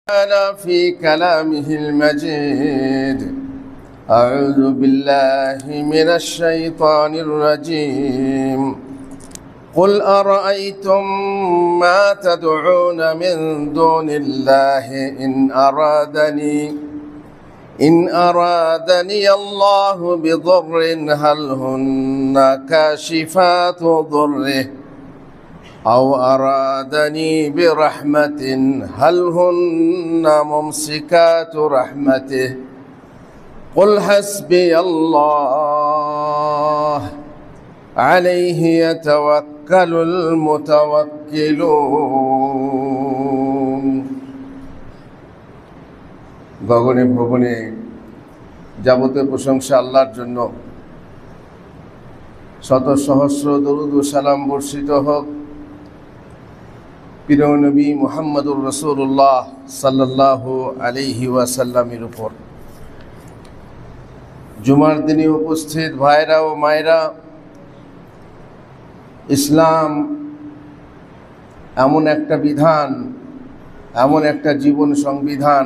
تعالى في كلامه المجيد. أعوذ بالله من الشيطان الرجيم. قل أرأيتم ما تدعون من دون الله إن أرادني الله بضر هل هن كاشفات ضره أو أرادني برحمة هل هن ممسكات رحمته قل حسبي الله عليه يتوكل المتوكلون. গগনে ভবনে যাবতীয় প্রশংসা আল্লাহর জন্য। শত সহস্র দরুদ ও সালাম বর্ষিত হোক প্রিয় নবী মুহাম্মদুর রাসূলুল্লাহ সাল্লাল্লাহু আলাইহি ওয়াসাল্লামের উপর। জুমার দিনে উপস্থিত ভাইরা ও মায়েরা, ইসলাম এমন একটা বিধান, এমন একটা জীবন সংবিধান,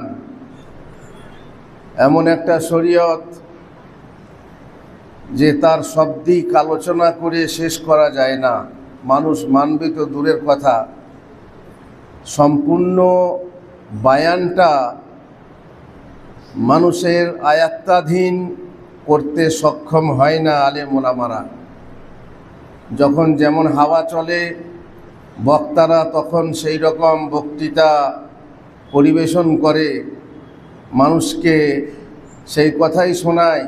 এমন একটা শরীয়ত যে তার সব দিক আলোচনা করে শেষ করা যায় না। মানুষ মানবে তো দূরের কথা, সম্পূর্ণ বায়ানটা মানুষের আয়াত্তাধীন করতে সক্ষম হয় না আলেম ওলামারা। যখন যেমন হাওয়া চলে বক্তারা তখন সেই রকম বক্তৃতা পরিবেশন করে, মানুষকে সেই কথাই শোনায়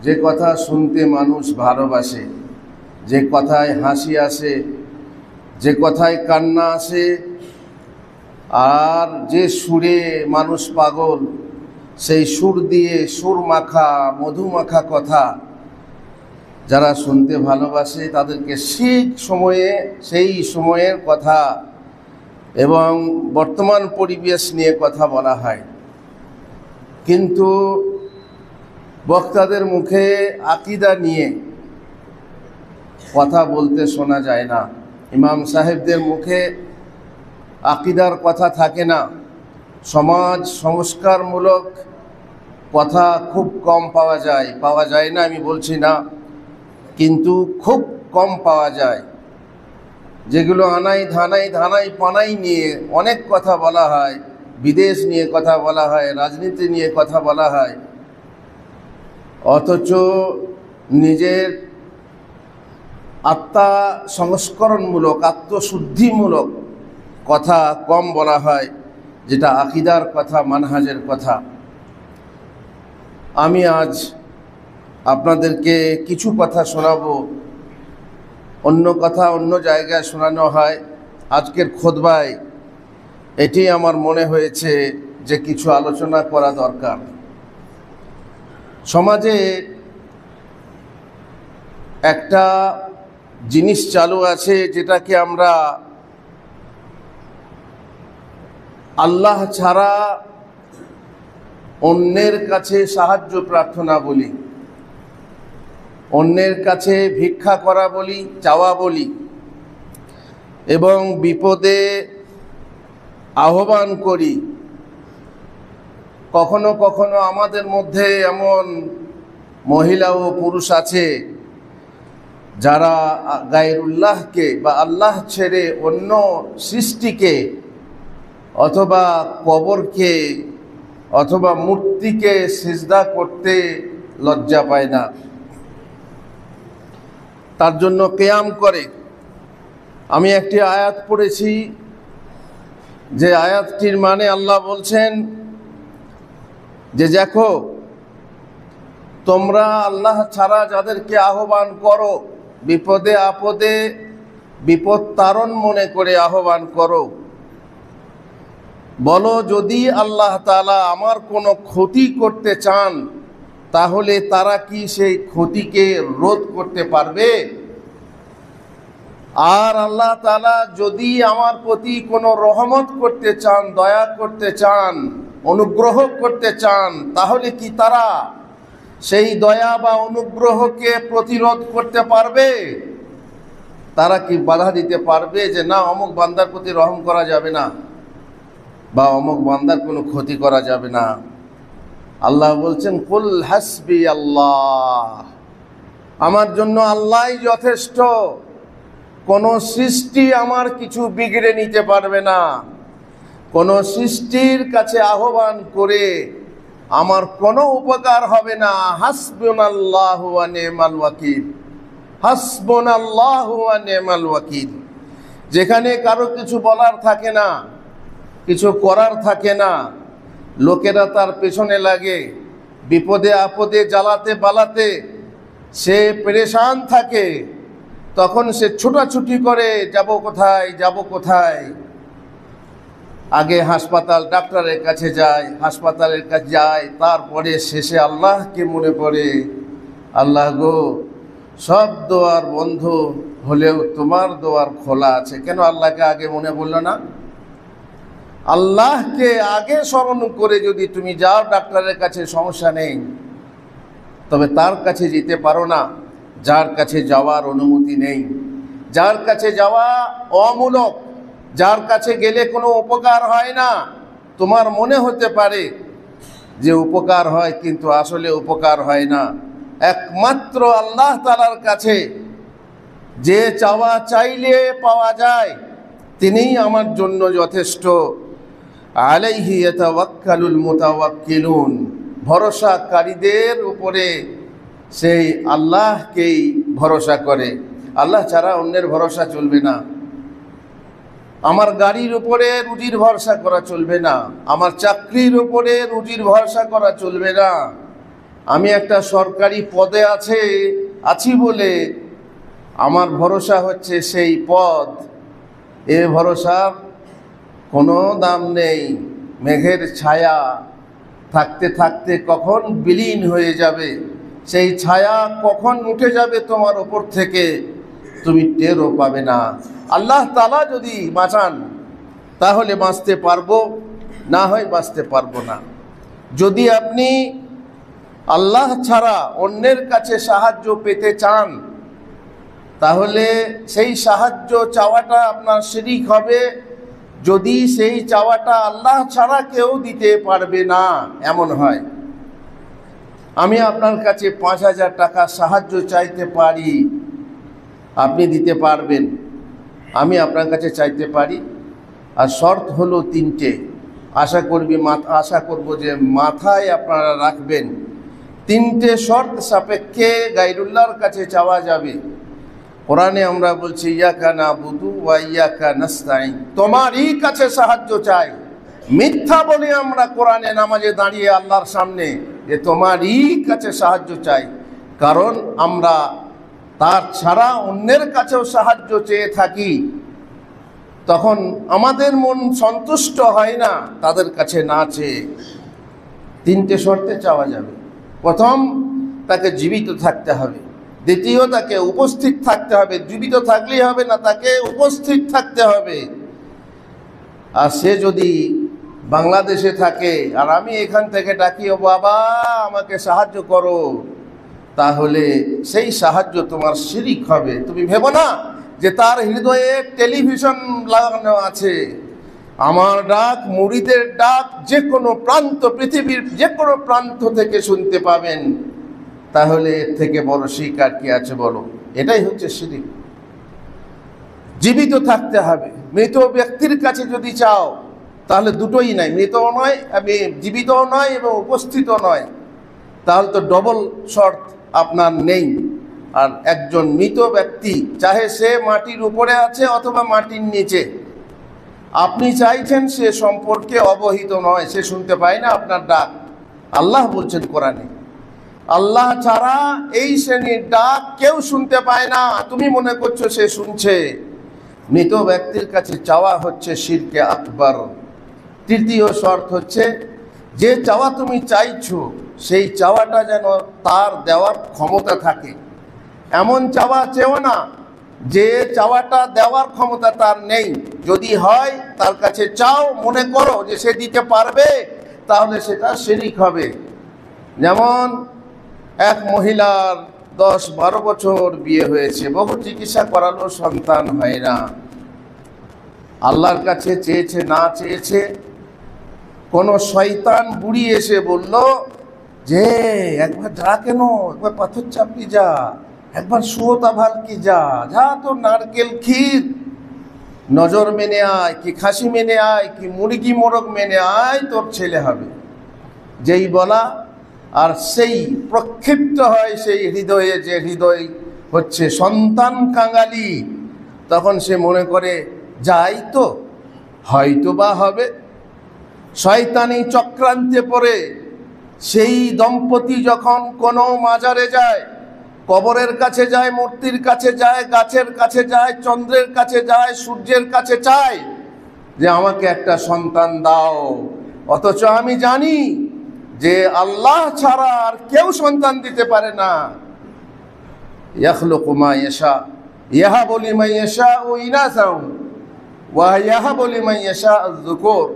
যে কথা শুনতে মানুষ ভালোবাসে, যে কথায় হাসি আসে, যে কথায় কান্না আসে, আর যে সুরে মানুষ পাগল, সেই সুর দিয়ে সুর মাখা মধু মাখা কথা যারা শুনতে ভালোবাসে তাদেরকে সেই সময়ের কথা এবং বর্তমান পরিবেশ নিয়ে কথা বলা হয়। কিন্তু বক্তাদের মুখে আকীদা নিয়ে কথা বলতে শোনা যায় না। ইমাম সাহেবদের মুখে আকীদার কথা থাকে না। সমাজ সংস্কারমূলক কথা খুব কম পাওয়া যায় না আমি বলছি না, কিন্তু খুব কম পাওয়া যায়। যেগুলো আনাই ধানাই পানাই নিয়ে অনেক কথা বলা হয়, বিদেশ নিয়ে কথা বলা হয়, রাজনীতি নিয়ে কথা বলা হয়, অথচ নিজের আত্মা সংস্করণমূলক আত্মশুদ্ধিমূলক কথা কম বলা হয়, যেটা আকীদার কথা, মানহাজের কথা। আমি আজ আপনাদেরকে কিছু কথা শোনাবো। অন্য কথা অন্য জায়গায় শোনানো হয়, আজকের খুতবায় এটি আমার মনে হয়েছে যে কিছু আলোচনা করা দরকার। সমাজে একটা জিনিস চালু আছে যেটাকে আমরা আল্লাহ ছাড়া অন্যের কাছে সাহায্য প্রার্থনা বলি, অন্যের কাছে ভিক্ষা করা বলি, চাওয়া বলি, এবং বিপদে আহ্বান করি। কখনো কখনো আমাদের মধ্যে এমন মহিলা ও পুরুষ আছে যারা গায়রুল্লাহকে বা আল্লাহ ছেড়ে অন্য সৃষ্টিকে অথবা কবরকে অথবা মূর্তিকে সিজদা করতে লজ্জা পায় না, তার জন্য কিয়াম করে। আমি একটি আয়াত পড়েছি, যে আয়াতটির মানে আল্লাহ বলছেন যে দেখো, তোমরা আল্লাহ ছাড়া যাদেরকে আহ্বান করো, বিপদে আপদে বিপদ তারণ মনে করে আহ্বান করো, বলো যদি আল্লাহ তাআলা আমার কোনো ক্ষতি করতে চান তাহলে তারা কি সেই ক্ষতিকে রোধ করতে পারবে? আর আল্লাহ তাআলা যদি আমার প্রতি কোনো রহমত করতে চান, দয়া করতে চান, অনুগ্রহ করতে চান, তাহলে কি তারা সেই দয়া বা অনুগ্রহকে প্রতিরোধ করতে পারবে? তারা কি বাধা দিতে পারবে যে না অমুক বান্দার প্রতি রহম করা যাবে না, বা অমুক বান্দার কোনো ক্ষতি করা যাবে না। আল্লাহ বলছেন কুল হাসবি আল্লাহ, আমার জন্য আল্লাহই যথেষ্ট, কোনো সৃষ্টি আমার কিছু বিগড়ে নিতে পারবে না। কোনো সৃষ্টির কাছে আহ্বান করে আমার কোনো উপকার হবে না। হাসবুনাল্লাহু ওয়া নি'মাল ওয়াকিল, হাসবুনাল্লাহু ওয়া নি'মাল ওয়াকিল। যেখানে কারো কিছু বলার থাকে না, কিছু করার থাকে না, লোকেরা তার পেছনে লাগে, বিপদে আপদে জ্বালাতে পালাতে সে পেরেশান থাকে, তখন সে ছুটাছুটি করে, যাব কোথায়, যাব কোথায়। আগে হাসপাতাল, ডাক্তারের কাছে যায়, হাসপাতালের কাছে যায়, তারপরে শেষে আল্লাহকে মনে পড়ে, আল্লাহ গো, সব দোয়ার বন্ধ হলেও তোমার দোয়ার খোলা আছে। কেন আল্লাহকে আগে মনে পড়লো না? আল্লাহকে আগে স্মরণ করে যদি তুমি যাও ডাক্তারের কাছে, সমস্যা নেই, তবে তার কাছে যেতে পারো না যার কাছে যাওয়ার অনুমতি নেই, যার কাছে যাওয়া অমূলক, যার কাছে গেলে কোনো উপকার হয় না। তোমার মনে হতে পারে যে উপকার হয়, কিন্তু আসলে উপকার হয় না। একমাত্র আল্লাহ তাআলার কাছে যে চাওয়া চাইলে পাওয়া যায়, তিনিই আমার জন্য যথেষ্ট। আলাইহি ইয়াতাওয়াক্কালুল মুতাওয়াক্কিলুন, ভরসাকারীদের উপরে সেই আল্লাহকেই ভরসা করে। আল্লাহ ছাড়া অন্যের ভরসা চলবে না। আমার গাড়ির উপরে রুজির ভরসা করা চলবে না, আমার চাকরির উপরে রুজির ভরসা করা চলবে না। আমি একটা সরকারি পদে আছি বলে আমার ভরসা হচ্ছে সেই পদ, এ ভরসার কোনো দাম নেই। মেঘের ছায়া থাকতে থাকতে কখন বিলীন হয়ে যাবে, সেই ছায়া কখন উঠে যাবে তোমার ওপর থেকে, তুমি টেরও পাবে না। আল্লাহ তাআলা যদি বাঁচান তাহলে বাঁচতে পারবো, না হয় বাঁচতে পারবো না। যদি আপনি আল্লাহ ছাড়া অন্যের কাছে সাহায্য পেতে চান, তাহলে সেই সাহায্য চাওয়াটা আপনার শিরক হবে, যদি সেই চাওয়াটা আল্লাহ ছাড়া কেউ দিতে পারবে না এমন হয়। আমি আপনার কাছে 5,000 টাকা সাহায্য চাইতে পারি, আপনি দিতে পারবেন, আমি আপনার কাছে চাইতে পারি। আর শর্ত হলো 3টে, আশা করব যে মাথায় আপনারা রাখবেন। 3টে শর্ত সাপেক্ষে গায়রুল্লাহর কাছে চাওয়া যাবে। কোরআনে আমরা বলছি ইয়াকা নাবুদু ওয়া ইয়াকা নাস্তাইন, তোমারই কাছে সাহায্য চাই। মিথ্যা বলে আমরা কোরআনে নামাজে দাঁড়িয়ে আল্লাহর সামনে যে তোমারই কাছে সাহায্য চাই, কারণ আমরা তার ছাড়া অন্যের কাছেও সাহায্য চেয়ে থাকি, তখন আমাদের মন সন্তুষ্ট হয় না তাদের কাছে না চেয়ে। 3টে শর্তে চাওয়া যাবে। প্রথম, তাকে জীবিত থাকতে হবে। দ্বিতীয়, তাকে উপস্থিত থাকতে হবে, জীবিত থাকলেই হবে না, তাকে উপস্থিত থাকতে হবে। আর সে যদি বাংলাদেশে থাকে আর আমি এখান থেকে ডাকি, ও বাবা আমাকে সাহায্য করো, তাহলে সেই সাহায্য তোমার শিরক হবে। তুমি ভেবো না যে তার হৃদয়ে টেলিভিশন লাগানো আছে। আমার ডাক, মুরিদের ডাক যে কোনো প্রান্ত, পৃথিবীর যে কোনো প্রান্ত থেকে শুনতে পাবেন, তাহলে এর থেকে বড় শিরক আর কি আছে বলো? এটাই হচ্ছে শিরক। জীবিত থাকতে হবে। মৃত ব্যক্তির কাছে যদি চাও তাহলে দুটোই নাই, মৃতও নয়, জীবিতও নয় এবং উপস্থিতও নয়, তাহলে তো ডবল শর্ত আপনার নেই। আর একজন মৃত ব্যক্তি, চাহে সে মাটির উপরে আছে অথবা মাটির নিচে, আপনি চাইছেন সে সম্পর্কে অবহিত নয়, সে শুনতে পায় না আপনার ডাক। আল্লাহ বলছেন কোরআনে, আল্লাহ ছাড়া এই শ্রেণীর ডাক কেউ শুনতে পায় না। তুমি মনে করছো সে শুনছে। মৃত ব্যক্তির কাছে চাওয়া হচ্ছে শিরকে আকবার। তৃতীয় শর্ত হচ্ছে, যে চাওয়া তুমি চাইছো সেই চাওয়াটা যেন তার দেওয়ার ক্ষমতা থাকে। এমন চাওয়া চেও না যে চাওয়াটা দেওয়ার ক্ষমতা তার নেই। যদি হয় তার কাছে চাও, মনে করো যে সে দিতে পারবে, তাহলে সেটা শিরক হবে। যেমন এক মহিলার 10-12 বছর বিয়ে হয়েছে, বহু চিকিৎসা করালো, সন্তান হয় না। আল্লাহর কাছে চেয়েছে, না চেয়েছে, কোনো শয়তান বুড়ি এসে বলল যে একবার যা, কেন একবার পাথর চাপড়ি যা, একবার সুয়তা ভালকি যা, যা তো নারকেল ক্ষীর নজর মেনে আয়, কি খাসি মেনে আয়, কি মুরগি মোরগ মেনে আয়, তোর ছেলে হবে। যেই বলা আর সেই প্রক্ষিপ্ত হয় সেই হৃদয়ে, যে হৃদয় হচ্ছে সন্তান কাঙালি, তখন সে মনে করে যাই তো, হয়তো বা হবে। শয়তানি চক্রান্তে পড়ে সেই দম্পতি যখন কোনো মাজারে যায়, কবরের কাছে যায়, মূর্তির কাছে যায়, গাছের কাছে যায়, চন্দ্রের কাছে যায়, সূর্যের কাছে চায় যে আমাকে একটা সন্তান দাও, অথচ আমি জানি যে আল্লাহ ছাড়া আর কেউ সন্তান দিতে পারে না। ইয়াখলুকু মা ইয়াশা ইয়াহাবু লিমান ইয়াশাউ ইনাসা ওয়া ইয়াহাবু লিমান ইয়াশাউ যুকুর।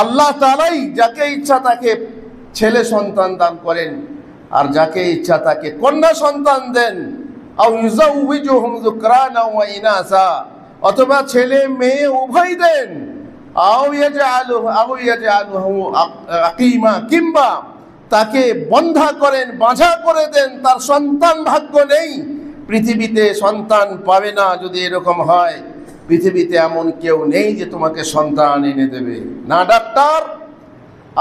আল্লাহ তাআলাই যাকে ইচ্ছা তাকে ছেলে সন্তান দান করেন, আর যাকে ইচ্ছা তাকে কন্যা সন্তান দেন। আও ইউযাউযুহুম যুকরানা ওয়া ইনাসা, অথবা ছেলে মেয়ে উভয় দেন। আও ইয়াজআলুহু আকিমা, কিংবা তাকে বন্ধা করেন, বাঁঝা করে দেন, তার সন্তান ভাগ্য নেই, পৃথিবীতে সন্তান পাবে না। যদি এরকম হয়, পৃথিবীতে এমন কেউ নেই যে তোমাকে সন্তান এনে দেবে, না ডাক্তার,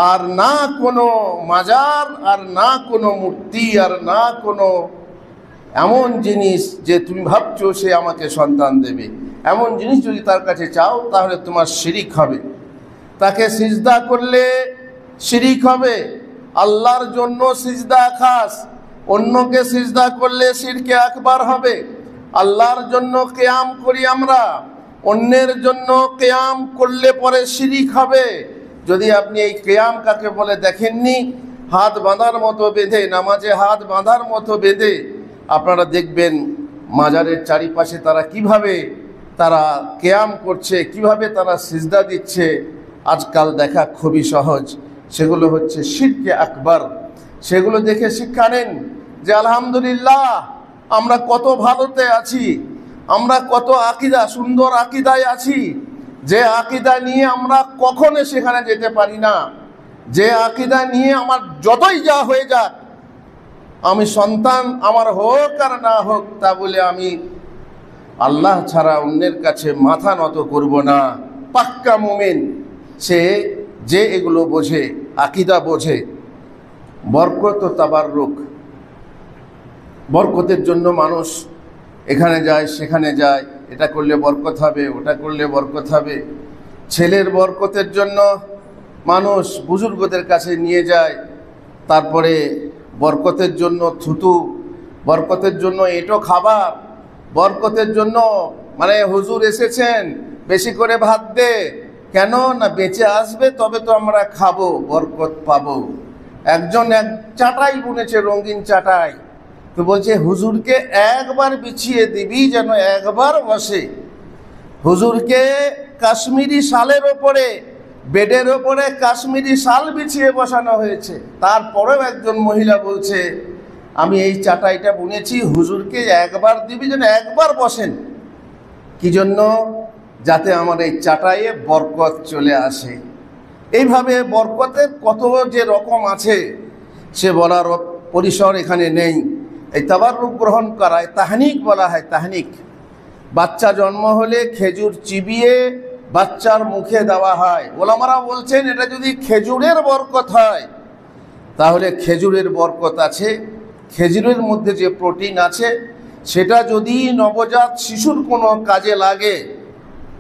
আর না কোনো মাজার, আর না কোনো মূর্তি, আর না কোনো এমন জিনিস যে তুমি ভাবছো সে আমাকে সন্তান দেবে। এমন জিনিস যদি তার কাছে চাও তাহলে তোমার শিরিক হবে। তাকে সিজদা করলে শিরিক হবে। আল্লাহর জন্য সিজদা খাস, অন্যকে সিজদা করলে শিরকে আকবার হবে। আল্লাহর জন্য কিয়াম করি আমরা, অন্যের জন্য কিয়াম করলে পরে শিরিক হবে। যদি আপনি এই কিয়াম কাকে বলে দেখেননি, হাত বাঁধার মতো বেঁধে, নামাজে হাত বাঁধার মতো বেঁধে আপনারা দেখবেন মাজারের চারিপাশে তারা কিভাবে তারা কিয়াম করছে, কিভাবে তারা সিজদা দিচ্ছে। আজকাল দেখা খুবই সহজ, সেগুলো হচ্ছে শিরকে আকবার। সেগুলো দেখে শিক্ষা নেন যে আলহামদুলিল্লাহ আমরা কত ভালোতে আছি, আমরা কত আকীদা, সুন্দর আকীদায় আছি, যে আকীদা নিয়ে আমরা কখনো সেখানে যেতে পারি না, যে আকীদা নিয়ে আমার যতই যা হয়ে যাক, আমি সন্তান আমার হোক আর না হোক, তা বলে আমি আল্লাহ ছাড়া অন্যের কাছে মাথা নত করব না। পাক্কা মুমিন সে, যে এগুলো বোঝে, আকীদা বোঝে। বরকত ও তাবাররুক, বরকতের জন্য মানুষ এখানে যায় সেখানে যায়, এটা করলে বরকত হবে, ওটা করলে বরকত হবে। ছেলের বরকতের জন্য মানুষ বুজুর্গদের কাছে নিয়ে যায়, তারপরে বরকতের জন্য থুতু, বরকতের জন্য এঁটো খাবার, বরকতের জন্য মানে হুজুর এসেছেন বেশি করে ভাত দে, কেন না বেঁচে আসবে তবে তো আমরা খাবো, বরকত পাবো। একজন এক চাটাই বুনেছে, রঙিন চাটাই, তো বলছে হুজুরকে একবার বিছিয়ে দিবি যেন একবার বসে। হুজুরকে কাশ্মীরি শালের ওপরে, বেডের ওপরে কাশ্মীরি শাল বিছিয়ে বসানো হয়েছে, তারপরেও একজন মহিলা বলছে আমি এই চাটাইটা বুনেছি, হুজুরকে একবার দিবি যেন একবার বসেন। কি জন্য? যাতে আমার এই চাটাইয়ে বরকত চলে আসে। এইভাবে বরকতের কত যে রকম আছে সে বলার পরিসর এখানে নেই। এই তাবাররুক গ্রহণ করায় তাহনিক বলা হয়। তাহনিক, বাচ্চা জন্ম হলে খেজুর চিবিয়ে বাচ্চার মুখে দেওয়া হয়। ওলামারা বলছেন এটা যদি খেজুরের বরকত হয় তাহলে খেজুরের বরকত আছে। খেজুরের মধ্যে যে প্রোটিন আছে সেটা যদি নবজাত শিশুর কোনো কাজে লাগে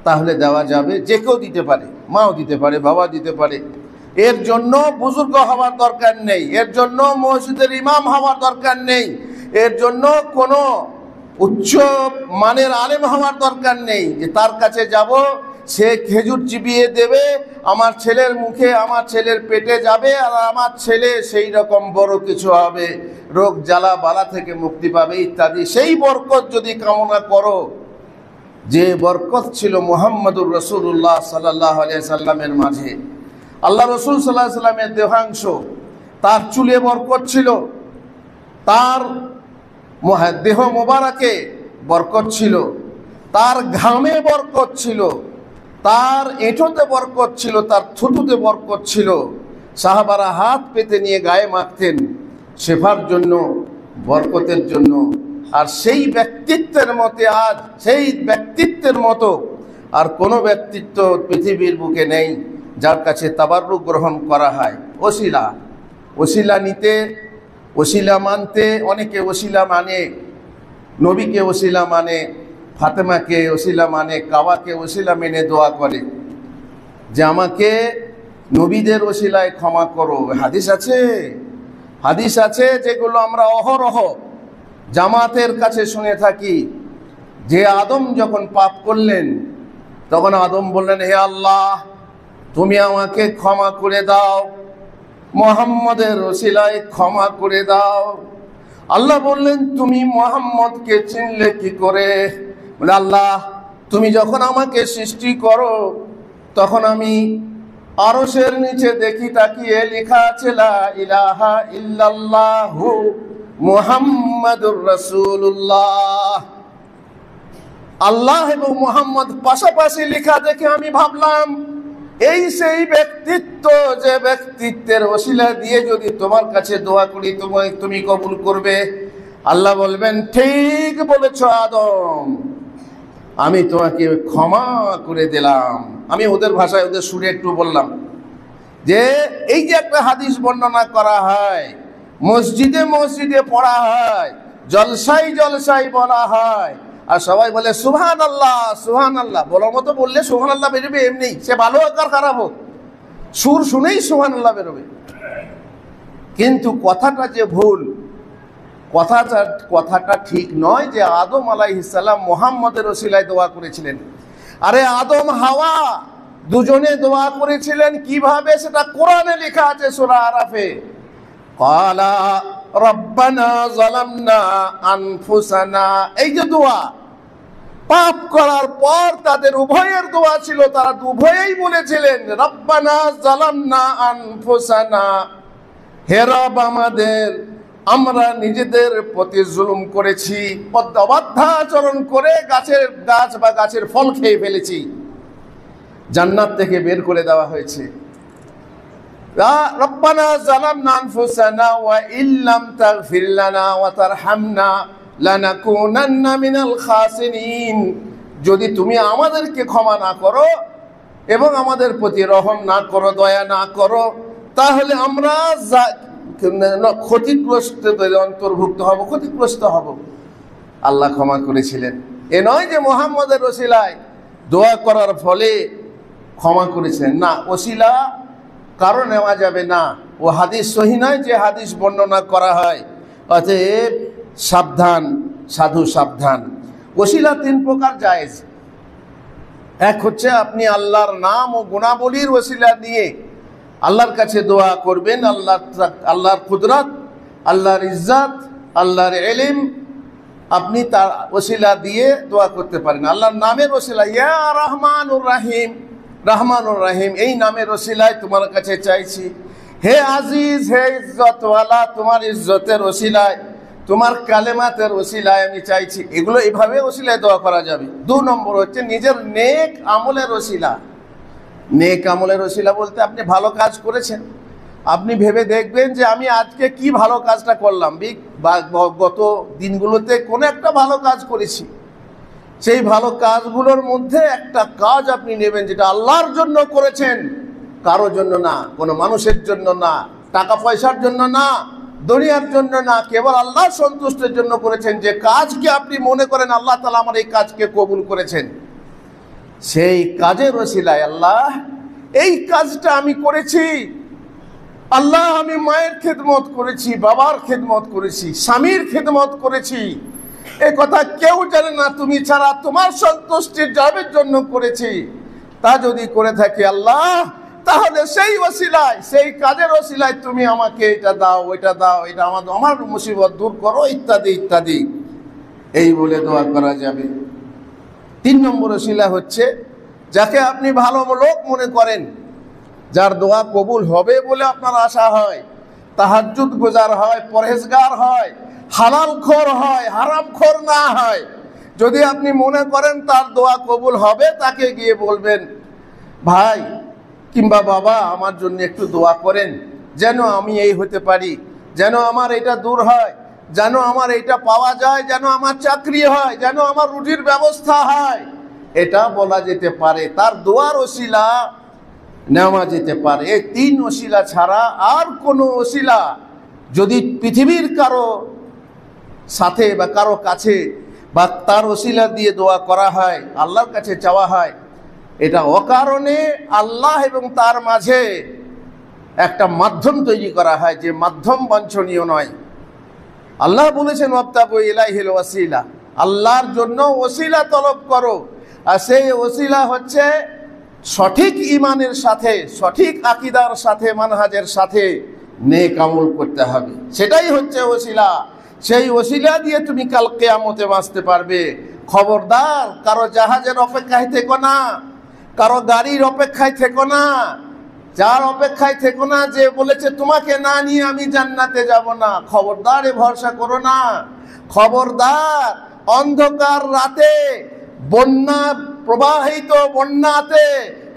তাহলে দেওয়া যাবে। যে কেউ দিতে পারে, মাও দিতে পারে, বাবা দিতে পারে। এর জন্য বুজুর্গ হওয়ার দরকার নেই, এর জন্য মসজিদের ইমাম হওয়ার দরকার নেই, এর জন্য কোনো উচ্চ মানের আলেম হওয়ার দরকার নেই যে তার কাছে যাব, সে খেজুর চিবিয়ে দেবে, আমার ছেলের মুখে, আমার ছেলের পেটে যাবে, আর আমার ছেলে সেই রকম বড় কিছু হবে, রোগ জ্বালা বালা থেকে মুক্তি পাবে ইত্যাদি। সেই বরকত যদি কামনা করো, যে বরকত ছিল মুহাম্মদুর রাসূলুল্লাহ সাল্লাল্লাহু আলাইহি সাল্লামের মাঝে, আল্লাহ রসুল সাল্লাল্লাহু আলাইহি সাল্লামের দেহাংশ, তার চুলে বরকত ছিল, তার দেহ মোবারকে বরকত ছিল, তার ঘামে বরকত ছিল, তার এঁঠোতে বরকত ছিল, তার থুতুতে বরকত ছিল। সাহাবারা হাত পেতে নিয়ে গায়ে মাখতেন শেফার জন্য, বরকতের জন্য। আর সেই ব্যক্তিত্বের মতে আজ সেই ব্যক্তিত্বের মতো আর কোনো ব্যক্তিত্ব পৃথিবীর বুকে নেই যার কাছে তাবাররুক গ্রহণ করা হয়। ওসিলা, ওসিলা নিতে, ওসিলা মানতে, অনেকে ওসিলা মানে নবীকে ওসিলা মানে, ফাতেমাকে ওসিলা মানে, কাবাকে ওসিলা মেনে দোয়া করে যে আমাকে নবীদের ওসিলায় ক্ষমা করো। হাদিস আছে, হাদিস আছে যেগুলো আমরা অহরহ জামাতের কাছে শুনে থাকি। যে আদম যখন পাপ করলেন তখন আদম বললেন, হে আল্লাহ তুমি আমাকে ক্ষমা করে দাও, মুহাম্মদের ওসিলায় ক্ষমা করে দাও। আল্লাহ বললেন, তুমি মুহাম্মদকে চিনলে কি করে? বলে, আল্লাহ তুমি যখন আমাকে সৃষ্টি করো তখন আমি আরশের নিচে দেখি, তাকিয়ে লেখা আছে লা ইলাহা ইল্লাল্লাহু মুহাম্মাদুর রাসূলুল্লাহ। আল্লাহ এবং মুহাম্মদ পাশাপাশি লেখা দেখে আমি ভাবলাম এই সেই ব্যক্তিত্ব যে ব্যক্তিত্বের ওসিলা দিয়ে যদি তোমার কাছে দোয়া করি তুমি কবুল করবে। আল্লাহ বলবেন, ঠিক বলেছ আদম, আমি তোমাকে ক্ষমা করে দিলাম। আমি ওদের ভাষায় ওদের সুরে একটু বললাম যে এই যে একটা হাদিস বর্ণনা করা হয়, মসজিদে মসজিদে পড়া হয়, জলসায় জলসায় বলা হয়, আর সবাই বলে সুবহানাল্লাহ সুবহানাল্লাহ। বলার মতো বললে সুবহানাল্লাহ বেরোবে এমনি, সে ভালো হোক আর খারাপ হোক, সুর শুনেই সুবহানাল্লাহ বেরোবে। কিন্তু কথাটা যে ভুল, কথাটা ঠিক নয় যে আদম আলাইহিস সালাম মুহাম্মদের ওসিলায় দোয়া করেছিলেন। আরে আদম হাওয়া দুজনে দোয়া করেছিলেন কিভাবে সেটা কোরআনে লেখা আছে সূরা আরাফে। ক্বালা রব্বানা যালামনা আনফুসানা, এই যে দোয়া পাপ করার পর তাদের উভয়ের দোয়া ছিল, তারা উভয়েই বলেছিলেন রব্বানা যালামনা আনফুসানা, হে রব আমাদের, আমরা নিজেদের প্রতি জুলুম করেছি, অবাধ্যাচরণ করে গাছ বা গাছের ফল খেয়ে ফেলেছি, জান্নাত থেকে বের করে দেওয়া হয়েছে। রব্বানা যালামনা আনফুসানা ওয়া ইল্লাম তাগফির লানা ওয়া তারহামনা লানাকুনান্না মিনাল খাসিরিন, যদি তুমি আমাদেরকে ক্ষমা না করো এবং আমাদের প্রতি রহম না করো, দয়া না করো, তাহলে আমরা ক্ষতিগ্রস্তদের অন্তর্ভুক্ত হব, ক্ষতিগ্রস্ত হব। আল্লাহ ক্ষমা করেছিলেন। এ নয় যে মুহাম্মদের ওসিলায় দোয়া করার ফলে ক্ষমা করেছেন, না, ওসিলা কারো নেওয়া যাবে না। ও হাদিস সহিহ নয় যে হাদিস বর্ণনা করা হয়। অতএব সাবধান, সাধু সাবধান। ওসিলা তিন প্রকার জায়েজ। এক হচ্ছে আপনি আল্লাহর নাম ও গুণাবলীর ওসিলা নিয়ে আল্লাহর কাছে দোয়া করবেন, আল্লাহর কুদরত, আল্লাহর ইজ্জত, আল্লাহর ইলম, আপনি তার ওসিলা দিয়ে দোয়া করতে পারেন। আল্লাহর নামের ওসিলা, ইয়া রহমানুর রহিম, রহমানুর রহিম, এই নামের ওসিলায় তোমার কাছে চাইছি। হে আজিজ, হে ইজ্জতওয়ালা, তোমার ইজ্জতের ওসিলায়, তোমার কালেমাতের ওসিলায় আমি চাইছি। এগুলো এইভাবে ওসিলায় দোয়া করা যাবে। 2 নম্বর হচ্ছে নিজের নেক আমলের ওসিলা। নেক আমলের ওসিলা বলতে আপনি ভালো কাজ করেছেন, আপনি ভেবে দেখবেন যে আমি আজকে কি ভালো কাজটা করলাম, গত দিনগুলোতে কোনো একটা ভালো কাজ করেছি, সেই ভালো কাজগুলোর মধ্যে একটা কাজ আপনি নেবেন যেটা আল্লাহর জন্য করেছেন, কারোর জন্য না, কোনো মানুষের জন্য না, টাকা পয়সার জন্য না, দুনিয়ার জন্য না, কেবল আল্লাহর সন্তুষ্টির জন্য করেছেন। যে কাজকে আপনি মনে করেন আল্লাহ তাআলা আমার এই কাজকে কবুল করেছেন, সেই কাজের ওসিলায় আল্লাহ এই কাজটা আমি করেছি, আল্লাহ আমি মায়ের খেদমত করেছি, বাবার খেদমত করেছি, স্বামীর খেদমত করেছি, এ কথা কেউ জানে না তুমি ছাড়া, তোমার সন্তুষ্টির জবের জন্য করেছি। তা যদি করে থাকি আল্লাহ, তাহলে সেই ওসিলায়, সেই কাজের ওসিলায় তুমি আমাকে এটা দাও, ওইটা দাও, এটা আমার মুসিবত দূর করো, ইত্যাদি ইত্যাদি, এই বলে দোয়া করা যাবে। 3 নম্বর ওসিলা হচ্ছে যাকে আপনি ভালো লোক মনে করেন, যার দোয়া কবুল হবে বলে আপনার আশা হয়, তাহাজ্জুদ গুজার হয়, পরহেজগার হয়, হালালখোর হয়, হারামখোর না হয়, যদি আপনি মনে করেন তার দোয়া কবুল হবে, তাকে গিয়ে বলবেন, ভাই কিংবা বাবা আমার জন্য একটু দোয়া করেন, যেন আমি এই হতে পারি, যেন আমার এটা দূর হয়, যেন আমার এটা পাওয়া যায়, যেন আমার চাকরি হয়, যেন আমার রুটির ব্যবস্থা হয়, এটা বলা যেতে পারে। তার দোয়ার ওসিলা নেওয়া যেতে পারে। এই 3 ওসিলা ছাড়া আর কোনো ওসিলা যদি পৃথিবীর কারো সাথে বা কারো কাছে বা তার ওসিলা দিয়ে দোয়া করা হয়, আল্লাহর কাছে চাওয়া হয়, এটা অকারণে আল্লাহ এবং তার মাঝে একটা মাধ্যম তৈরি করা হয়, যে মাধ্যম বাঞ্ছনীয় নয়। আল্লাহ বলেছেন ওয়াবতাগু ইলাইহিল ওয়াসিলা, আল্লাহর জন্য ওসিলা তলব করো। আর সেই ওসিলা হচ্ছে সঠিক ঈমানের সাথে, সঠিক আকীদার সাথে, মানহাজের সাথে নেক আমল করতে হবে, সেটাই হচ্ছে ওসিলা। সেই ওসিলা দিয়ে তুমি কাল কিয়ামতে বাঁচতে পারবে। খবরদার কারো জাহাজের অপেক্ষায় থেকো না, কারো গাড়ির অপেক্ষায় থেকো না, যার অপেক্ষায় থেকো না যে বলেছে তোমাকে না নিয়ে আমি জান্নাতে যাব না। খবরদার এ ভরসা করো না। খবরদার অন্ধকার রাতে, বন্যা প্রবাহিত বন্যাতে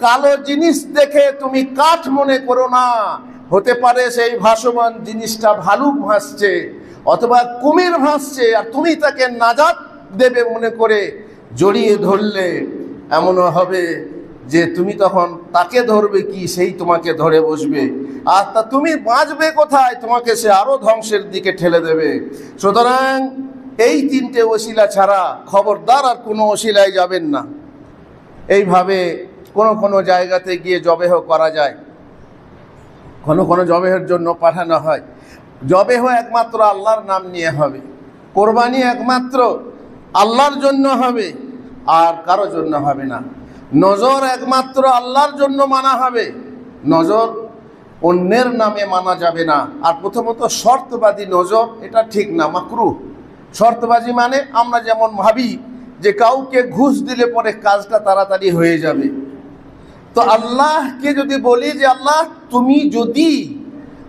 কালো জিনিস দেখে তুমি কাঠ মনে করো না। হতে পারে সেই ভাসমান জিনিসটা ভালুক ভাসছে অথবা কুমির ভাসছে, আর তুমি তাকে নাজাত দেবে মনে করে জড়িয়ে ধরলে এমনও হবে যে তুমি তখন তাকে ধরবে কি, সেই তোমাকে ধরে বসবে। আর তা তুমি বাঁচবে কোথায়? তোমাকে সে আরো ধ্বংসের দিকে ঠেলে দেবে। সুতরাং এই 3টে ওসিলা ছাড়া খবরদার আর কোনো ওসিলায় যাবেন না। এইভাবে কোনো জায়গাতে গিয়ে জবেহ করা যায়, কোনো জবেহের জন্য পাঠানো হয়। জবেহ একমাত্র আল্লাহর নাম নিয়ে হবে, কোরবানি একমাত্র আল্লাহর জন্য হবে, আর কারো জন্য হবে না। নজর একমাত্র আল্লাহর জন্য মানা হবে, নজর অন্যের নামে মানা যাবে না। আর প্রথমত শর্তবাদী নজর, এটা ঠিক না, মাকরুহ। শর্তবাজি মানে আমরা যেমন ভাবি যে কাউকে ঘুষ দিলে পরে কাজটা তাড়াতাড়ি হয়ে যাবে। তো আল্লাহকে যদি বলি যে আল্লাহ তুমি যদি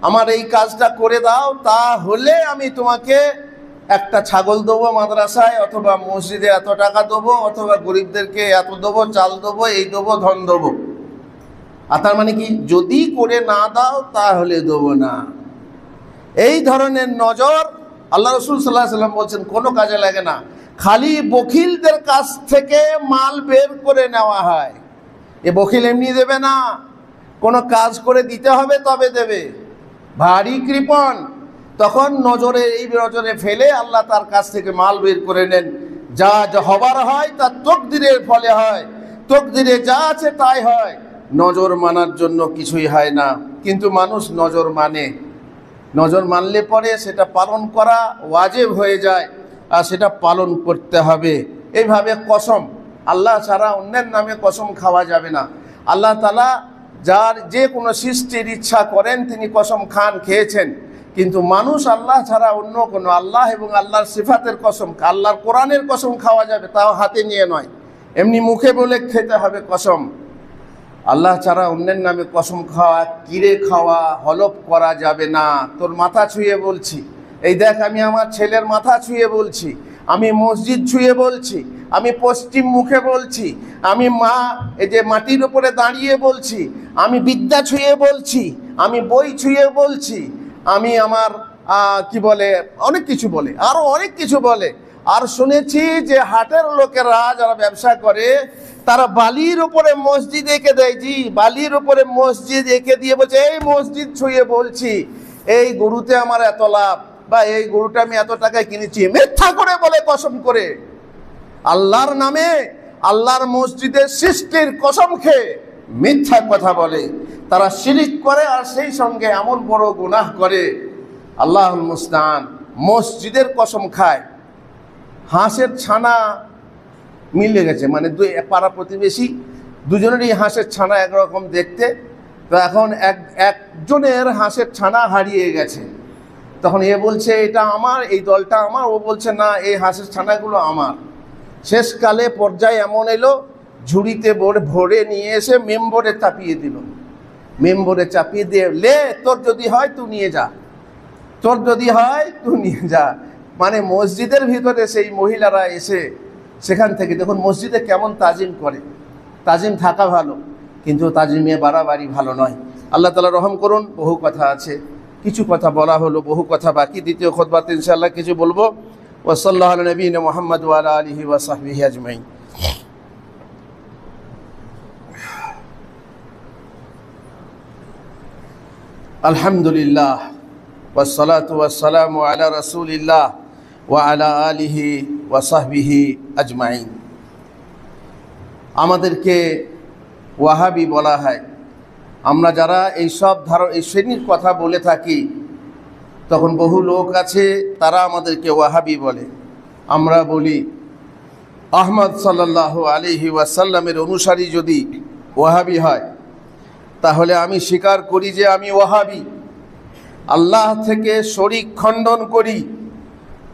আমার এই কাজটা করে দাও, তাহলে আমি তোমাকে একটা ছাগল দেবো মাদ্রাসায়, অথবা মসজিদে এত টাকা দেবো, অথবা গরিবদেরকে এত দেবো, চাল দেবো, এই দেবো, ধন দেবো। আর তার মানে কি, যদি করে না দাও তাহলে দেবো না। এই ধরনের নজর আল্লাহ রাসূল সাল্লাল্লাহু আলাইহি ওয়াসাল্লাম বলছেন কোনো কাজে লাগে না। খালি বখিলদের কাছ থেকে মাল বের করে নেওয়া হয়। এ বখিল এমনি দেবে না, কোনো কাজ করে দিতে হবে তবে দেবে। ভারী কৃপণ, তখন এই নজরে ফেলে আল্লাহ তার কাছ থেকে মাল বের করে নেন। যা হবার হয় তা তকদিরের ফলে হয়, তকদিরে যা আছে তাই হয়। নজর মানার জন্য কিছুই হয় না, কিন্তু মানুষ নজর মানে। নজর মানলে পরে সেটা পালন করা ওয়াজিব হয়ে যায়, আর সেটা পালন করতে হবে। এইভাবে কসম, আল্লাহ ছাড়া অন্যের নামে কসম খাওয়া যাবে না। আল্লাহ তাআলা যার যে কোনো সৃষ্টির ইচ্ছা করেন তিনি কসম খান, খেয়েছেন। কিন্তু মানুষ আল্লাহ ছাড়া অন্য কোনো, আল্লাহ এবং আল্লাহর সিফাতের কসম, আল্লাহর কোরআনের কসম খাওয়া যাবে, তাও হাতে নিয়ে নয়, এমনি মুখে বলে খেতে হবে কসম। আল্লাহ ছাড়া অন্যের নামে কসম খাওয়া, কিরে খাওয়া, হলফ করা যাবে না। তোর মাথা ছুঁয়ে বলছি, এই দেখ আমি আমার ছেলের মাথা ছুঁয়ে বলছি, আমি মসজিদ ছুঁয়ে বলছি, আমি পশ্চিম মুখে বলছি, আমি এই যে মাটির উপরে দাঁড়িয়ে বলছি, আমি বিদ্যা ছুঁয়ে বলছি, আমি বই ছুঁয়ে বলছি, আমি আমার কি বলে অনেক কিছু বলে, আরো অনেক কিছু বলে। আর শুনেছি যে হাটের লোকেরা যারা ব্যবসা করে তারা বালির উপরে মসজিদ এঁকে দেয়। জি, বালির উপরে মসজিদ এঁকে দিয়ে বলছে এই মসজিদ ছুঁয়ে বলছি, এই গরুতে আমার এত লাভ, বা এই গরুটা আমি এত টাকায় কিনেছি। মিথ্যা করে বলে, কসম করে, আল্লাহর নামে, আল্লাহর মসজিদের সৃষ্টির কসম খেয়ে মিথ্যা কথা বলে। তারা শিরিক করে, আর সেই সঙ্গে এমন বড় গুনাহ করে, আল্লাহুল মুস্তাআন। মসজিদের কসম খায়। হাঁসের ছানা মিলে গেছে, মানে পাড়া প্রতিবেশী দুজনেরই হাঁসের ছানা একরকম দেখতে। তো এখন একজনের হাঁসের ছানা হারিয়ে গেছে। তখন এ বলছে এটা আমার, এই দলটা আমার, ও বলছে না এই হাঁসের ছানাগুলো আমার। শেষকালে পর্যায়ে এমন এলো, ঝুড়িতে ভরে নিয়ে এসে মেম্বরে চাপিয়ে দিল। মেম্বরে চাপিয়ে দিয়ে, লে তোর যদি হয় তুই নিয়ে যা, তোর যদি হয় তুই নিয়ে যা। মানে মসজিদের ভিতরে সেই মহিলারা এসে সেখান থেকে, দেখুন মসজিদে কেমন তাজিম করে, তাজিম থাকা ভালো। কিন্তু তাজিমে বাড়াবাড়ি ভালো নয়। আল্লাহ তাআলা রহম করুন। বহু কথা আছে, কিছু কথা বলা হলো, বহু কথা বাকি। দ্বিতীয় খুতবাতে ইনশাআল্লাহ কিছু বলবো। ওয়া সাল্লাল্লাহু আলা নবিয়িনা মুহাম্মদ ওয়া আলা আলিহি ওয়া সাহবিহি আজমাইন। আলহামদুলিল্লাহ ওয়াসসালাতু ওয়াসসালামু আলা রাসূলিল্লাহ ওয়া আলা আলিহি ওয়া সাহবিহি আজমাইন। আমাদেরকে ওয়াহাবি বলা হয়। আমরা যারা এই শ্রেণীর কথা বলে থাকি, তখন বহু লোক আছে তারা আমাদেরকে ওয়াহাবি বলে। আমরা বলি আহমদ সাল্লাল্লাহু আলাইহি ওয়াসাল্লামের অনুসারী যদি ওয়াহাবি হয়, তাহলে আমি স্বীকার করি যে আমি ওয়াহাবি। আল্লাহ থেকে শরীক খণ্ডন করি।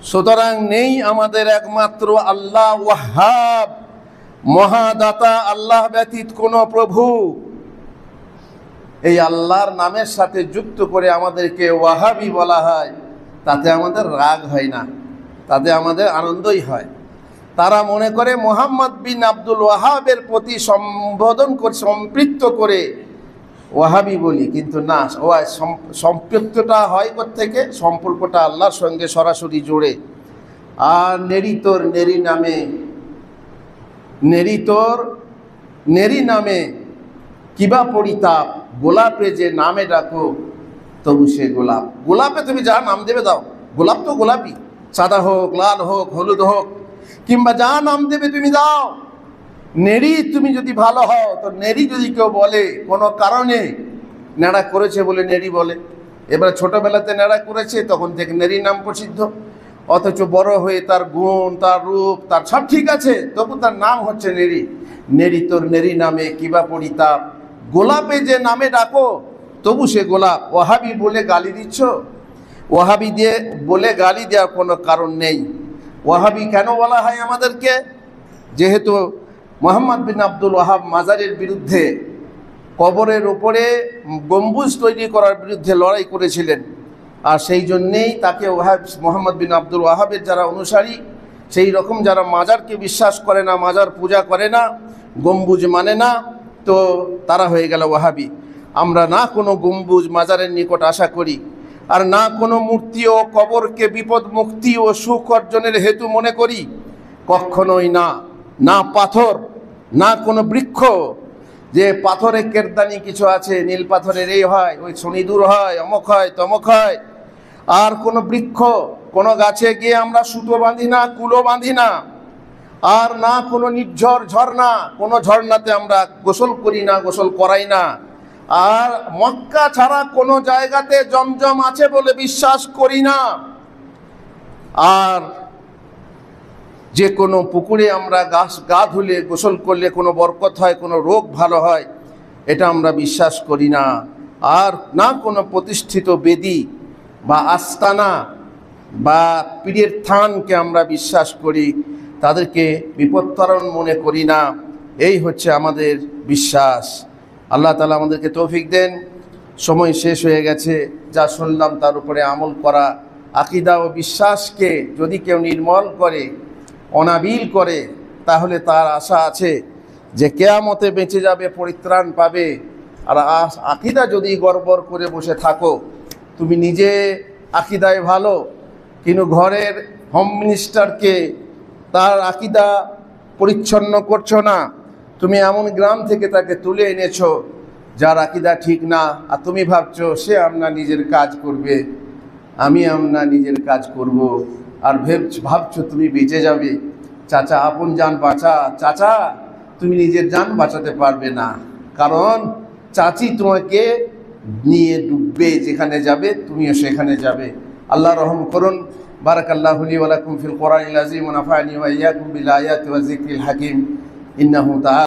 সুতরাং নেই আমাদের একমাত্র আল্লাহ ওয়াহাব, মহাদাতা, আল্লাহ ব্যতীত কোনো প্রভু। এই আল্লাহর নামের সাথে যুক্ত করে আমাদেরকে ওয়াহাবি বলা হয়, তাতে আমাদের রাগ হয় না, তাতে আমাদের আনন্দই হয়। তারা মনে করে মুহাম্মদ বিন আব্দুল ওয়াহাবের প্রতি সম্পৃক্ত করে ওয়াহাবি বলি, কিন্তু না, সম্পৃক্তটা হয় কোত্থেকে? সম্পর্কটা আল্লাহর সঙ্গে সরাসরি জোড়ে। আর নেরি নামে কিবা পরিতাপ, গোলাপে যে নামে ডাকো তবু সে গোলাপ। গোলাপে তুমি যা নাম দেবে দাও, গোলাপ তো গোলাপি, সাদা হোক, লাল হোক, হলুদ হোক, কিংবা যা নাম দেবে তুমি দাও। নেড়ি তুমি যদি ভালো হও, তো নেড়ি যদি কেউ বলে কোনো কারণে নেড়া করেছে বলে নেড়ি বলে, এবার ছোটবেলাতে নেড়া করেছে তখন থেকে নেড়ি নাম প্রসিদ্ধ, অথচ বড় হয়ে তার গুণ, তার রূপ, তার সব ঠিক আছে, তবু তার নাম হচ্ছে নেড়ি। নেড়ি তোর নেড়ি নামে কিবা পরিতাপ, গোলাপে যে নামে ডাকো তবু সে গোলাপ। ওয়াহাবি বলে গালি দিচ্ছ? ওয়াহাবি দিয়ে বলে গালি দেওয়ার কোনো কারণ নেই। ওয়াহাবি কেন বলা হয় আমাদেরকে? যেহেতু মুহাম্মদ বিন আব্দুল ওয়াহাব মাজারের বিরুদ্ধে, কবরের ওপরে গম্বুজ তৈরি করার বিরুদ্ধে লড়াই করেছিলেন, আর সেই জন্যেই তাকে মুহাম্মদ বিন আব্দুল ওয়াহাবের যারা অনুসারী, সেই রকম যারা মাজারকে বিশ্বাস করে না, মাজার পূজা করে না, গম্বুজ মানে না, তো তারা হয়ে গেল ওয়াহাবি। আমরা না কোনো গম্বুজ মাজারের নিকট আশা করি, আর না কোনো মূর্তি ও কবরকে বিপদ মুক্তি ও সুখ অর্জনের হেতু মনে করি, কখনোই না। না পাথর, না কোনো বৃক্ষ, যে পাথরে কেরদানি কিছু আছে, নীল পাথরের এই হয়, ওই শনিদূর হয়, অমক হয়, তমক হয়। আর কোনো বৃক্ষ, কোনো গাছে গিয়ে আমরা সুতো বাঁধি না, কুলো বাঁধি না। আর না কোনো নির্ঝর ঝর্ণা, কোনো ঝর্ণাতে আমরা গোসল করি না, গোসল করাই না। আর মক্কা ছাড়া কোনো জায়গাতে জমজম আছে বলে বিশ্বাস করি না। আর যে কোনো পুকুরে আমরা গা ধুলে, গোসল করলে কোনো বরকত হয়, কোনো রোগ ভালো হয়, এটা আমরা বিশ্বাস করি না। আর না কোনো প্রতিষ্ঠিত বেদি বা আস্তানা বা পীরের থানকে আমরা বিশ্বাস করি, তাদেরকে বিপত্তারণ মনে করি না। এই হচ্ছে আমাদের বিশ্বাস। আল্লাহ তাআলা আমাদেরকে তৌফিক দেন। সময় শেষ হয়ে গেছে। যা শুনলাম তার উপরে আমল করা, আকীদা ও বিশ্বাসকে যদি কেউ নির্মল করে, অনাবিল করে, তাহলে তার আশা আছে যে কিয়ামতে বেঁচে যাবে, পরিত্রাণ পাবে। আর আকীদা যদি গড়বড় করে বসে থাকো, তুমি নিজে আকীদায় ভালো, কিন্তু ঘরের হোম মিনিস্টারকে তার আকীদা পরিচ্ছন্ন করছো না, তুমি এমন গ্রাম থেকে তাকে তুলে এনেছো যার আকীদা ঠিক না, আর তুমি ভাবছো সে আপনার নিজের কাজ করবে, আমি আপনার নিজের কাজ করব, আর ভাবছো তুমি বেঁচে যাবে। চাচা, আপন জান বাঁচা। চাচা, তুমি নিজের জান বাঁচাতে পারবে না, কারণ চাচি তোমাকে নিয়ে ডুববে, যেখানে যাবে তুমিও সেখানে যাবে। আল্লাহ রহম করুন। বারাকাল্লাহু লি ওয়া লাকুম ফিল কোরআনিল আযীম ওয়া নাফা'নি ওয়া ইয়্যাকুম বিল আয়াতি ওয়া যিকরিল হাকীম। ইন্নাহু তাআলা